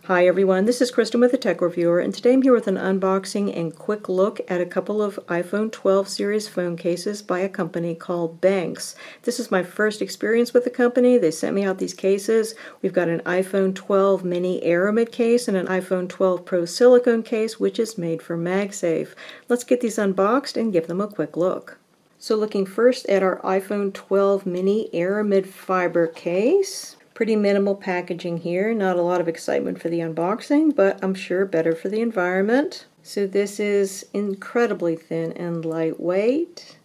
Hi everyone, this is Kristen with the Tech Reviewer, and today I'm here with an unboxing and quick look at a couple of iPhone 12 series phone cases by a company called Banks. This is my first experience with the company. They sent me out these cases. We've got an iPhone 12 mini Aramid case and an iPhone 12 Pro silicone case, which is made for MagSafe. Let's get these unboxed and give them a quick look. So looking first at our iPhone 12 mini Aramid fiber case. Pretty minimal packaging here, not a lot of excitement for the unboxing, but I'm sure better for the environment. So this is incredibly thin and lightweight.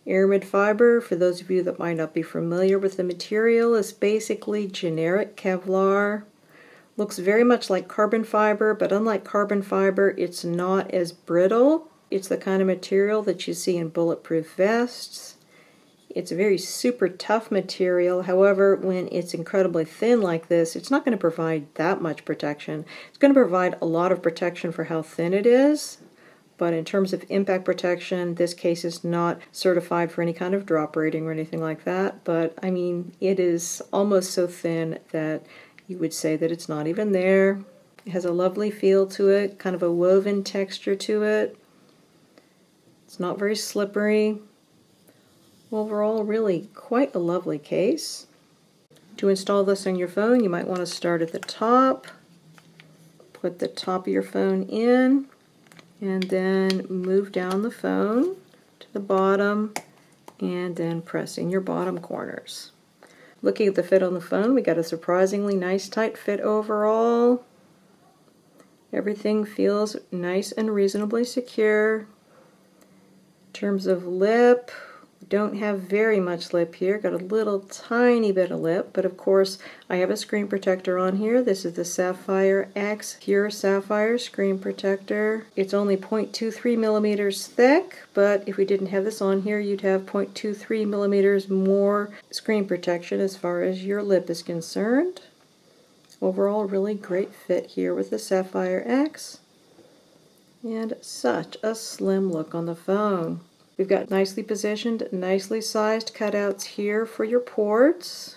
Aramid fiber, for those of you that might not be familiar with the material, is basically generic Kevlar. Looks very much like carbon fiber, but unlike carbon fiber, it's not as brittle. It's the kind of material that you see in bulletproof vests. It's a very super tough material. However, when it's incredibly thin like this, it's not going to provide that much protection. It's going to provide a lot of protection for how thin it is, but in terms of impact protection, this case is not certified for any kind of drop rating or anything like that. But I mean, it is almost so thin that you would say that it's not even there. It has a lovely feel to it, kind of a woven texture to it. It's not very slippery. Overall, really quite a lovely case. To install this on your phone, you might want to start at the top, put the top of your phone in, and then move down the phone to the bottom, and then press in your bottom corners. Looking at the fit on the phone, we got a surprisingly nice tight fit overall. Everything feels nice and reasonably secure. In terms of lip, don't have very much lip here, got a little tiny bit of lip, but of course I have a screen protector on here. This is the Sapphire X Pure Sapphire Screen Protector. It's only 0.23 millimeters thick, but if we didn't have this on here, you'd have 0.23 millimeters more screen protection as far as your lip is concerned. Overall, really great fit here with the Sapphire X, and such a slim look on the phone. We've got nicely positioned, nicely sized cutouts here for your ports.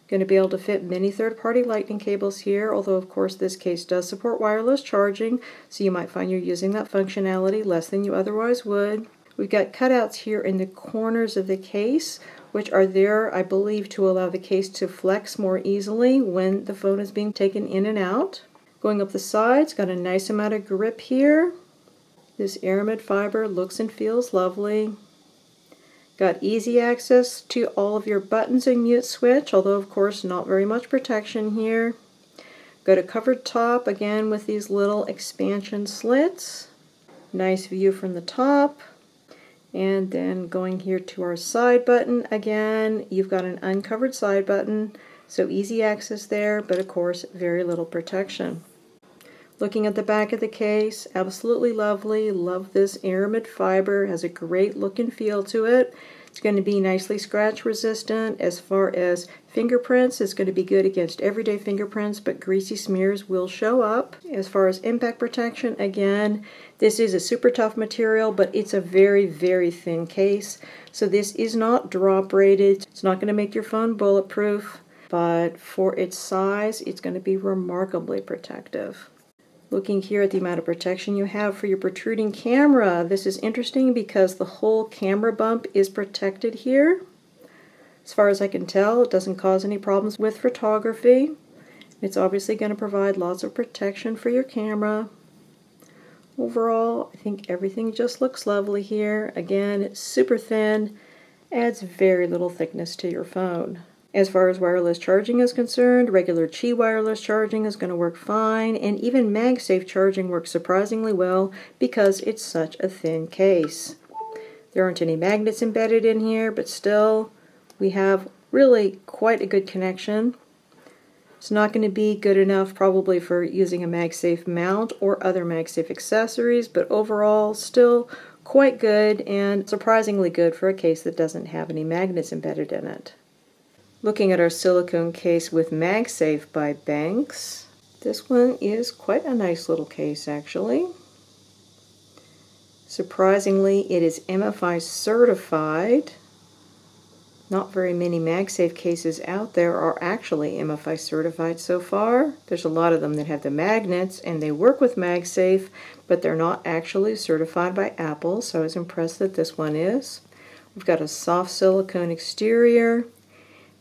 Going to be able to fit many third-party lightning cables here, although of course this case does support wireless charging, so you might find you're using that functionality less than you otherwise would. We've got cutouts here in the corners of the case, which are there, I believe, to allow the case to flex more easily when the phone is being taken in and out. Going up the sides, got a nice amount of grip here. This Aramid fiber looks and feels lovely. Got easy access to all of your buttons and mute switch, although of course not very much protection here. Got a covered top, again with these little expansion slits. Nice view from the top. And then going here to our side button, again, you've got an uncovered side button, so easy access there, but of course very little protection. Looking at the back of the case, absolutely lovely. Love this Aramid fiber. Has a great look and feel to it. It's going to be nicely scratch resistant. As far as fingerprints, it's going to be good against everyday fingerprints, but greasy smears will show up. As far as impact protection, again, this is a super tough material, but it's a very, very thin case. So this is not drop rated. It's not going to make your phone bulletproof, but for its size, it's going to be remarkably protective. Looking here at the amount of protection you have for your protruding camera, this is interesting because the whole camera bump is protected here. As far as I can tell, it doesn't cause any problems with photography. It's obviously going to provide lots of protection for your camera. Overall, I think everything just looks lovely here. Again, it's super thin, adds very little thickness to your phone. As far as wireless charging is concerned, regular Qi wireless charging is going to work fine, and even MagSafe charging works surprisingly well because it's such a thin case. There aren't any magnets embedded in here, but still, we have really quite a good connection. It's not going to be good enough probably for using a MagSafe mount or other MagSafe accessories, but overall, still quite good and surprisingly good for a case that doesn't have any magnets embedded in it. Looking at our silicone case with MagSafe by Banks, this one is quite a nice little case actually. Surprisingly, it is MFI certified. Not very many MagSafe cases out there are actually MFI certified so far. There's a lot of them that have the magnets and they work with MagSafe, but they're not actually certified by Apple, so I was impressed that this one is. We've got a soft silicone exterior.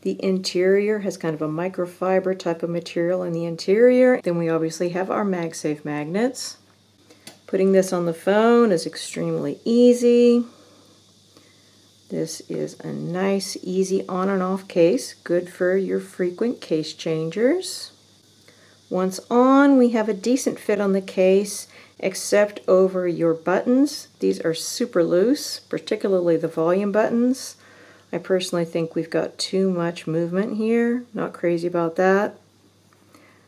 The interior has kind of a microfiber type of material in the interior. Then we obviously have our MagSafe magnets. Putting this on the phone is extremely easy. This is a nice, easy on and off case, good for your frequent case changers. Once on, we have a decent fit on the case, except over your buttons. These are super loose, particularly the volume buttons. I personally think we've got too much movement here. Not crazy about that.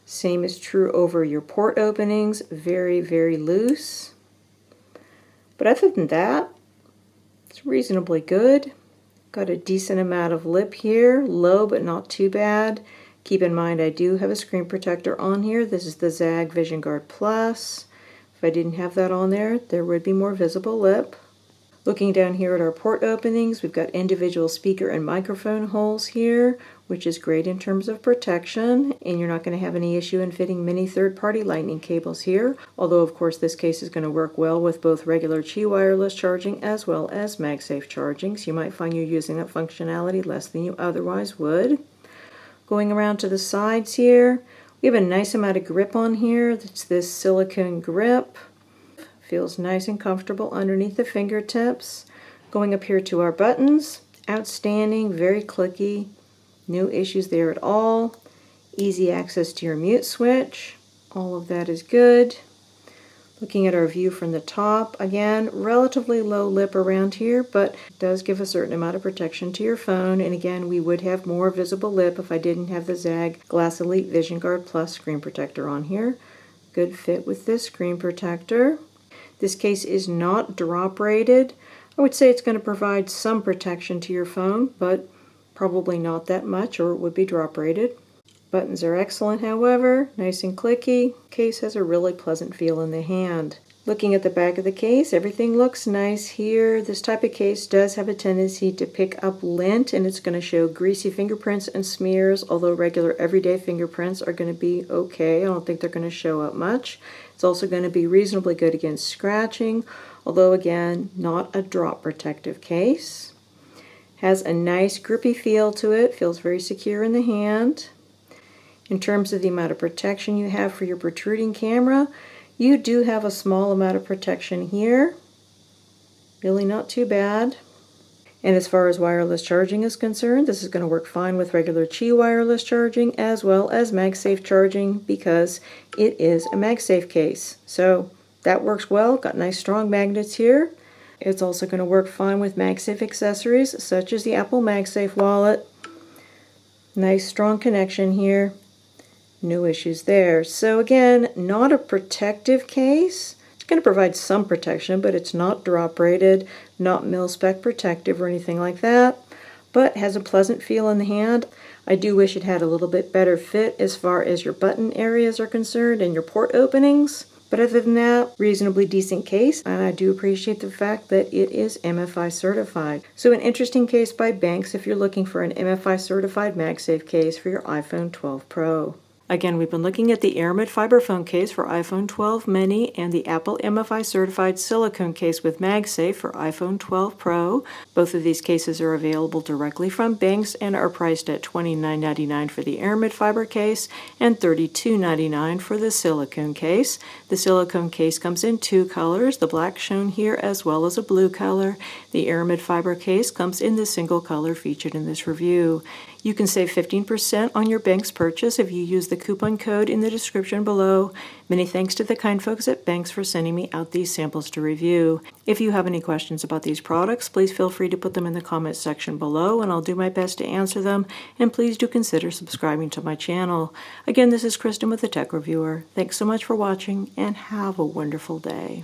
Same is true over your port openings, very, very loose. But other than that, it's reasonably good. Got a decent amount of lip here, low but not too bad. Keep in mind I do have a screen protector on here. This is the ZAGG Vision Guard Plus. If I didn't have that on there, there would be more visible lip. Looking down here at our port openings, we've got individual speaker and microphone holes here, which is great in terms of protection, and you're not going to have any issue in fitting many third-party lightning cables here, although of course this case is going to work well with both regular Qi wireless charging as well as MagSafe charging, so you might find you're using that functionality less than you otherwise would. Going around to the sides here, we have a nice amount of grip on here. That's this silicone grip. Feels nice and comfortable underneath the fingertips. Going up here to our buttons, outstanding, very clicky, no issues there at all. Easy access to your mute switch, all of that is good. Looking at our view from the top, again, relatively low lip around here, but it does give a certain amount of protection to your phone. And again, we would have more visible lip if I didn't have the ZAGG Glass Elite Vision Guard Plus screen protector on here. Good fit with this screen protector. This case is not drop rated. I would say it's going to provide some protection to your phone, but probably not that much or it would be drop rated. Buttons are excellent, however, nice and clicky. Case has a really pleasant feel in the hand. Looking at the back of the case, everything looks nice here. This type of case does have a tendency to pick up lint and it's going to show greasy fingerprints and smears, although regular everyday fingerprints are going to be okay. I don't think they're going to show up much. It's also going to be reasonably good against scratching, although again, not a drop protective case. Has a nice grippy feel to it, feels very secure in the hand. In terms of the amount of protection you have for your protruding camera, you do have a small amount of protection here. Really not too bad. And as far as wireless charging is concerned, this is going to work fine with regular Qi wireless charging as well as MagSafe charging because it is a MagSafe case. So that works well. Got nice strong magnets here. It's also going to work fine with MagSafe accessories such as the Apple MagSafe wallet. Nice strong connection here. No issues there. So again, not a protective case. It's going to provide some protection, but it's not drop rated, not mil-spec protective or anything like that, but has a pleasant feel in the hand. I do wish it had a little bit better fit as far as your button areas are concerned and your port openings. But other than that, reasonably decent case, and I do appreciate the fact that it is MFI certified. So an interesting case by Banks if you're looking for an MFI certified MagSafe case for your iPhone 12 Pro. Again, we've been looking at the Aramid fiber phone case for iPhone 12 mini and the Apple MFI certified silicone case with MagSafe for iPhone 12 Pro. Both of these cases are available directly from Banks and are priced at $29.99 for the Aramid fiber case and $32.99 for the silicone case. The silicone case comes in two colors, the black shown here as well as a blue color. The Aramid fiber case comes in the single color featured in this review. You can save 15% on your Banks purchase if you use the coupon code in the description below. Many thanks to the kind folks at Banks for sending me out these samples to review. If you have any questions about these products, please feel free to put them in the comments section below and I'll do my best to answer them. And please do consider subscribing to my channel. Again, this is Kristen with the Tech Reviewer. Thanks so much for watching and have a wonderful day.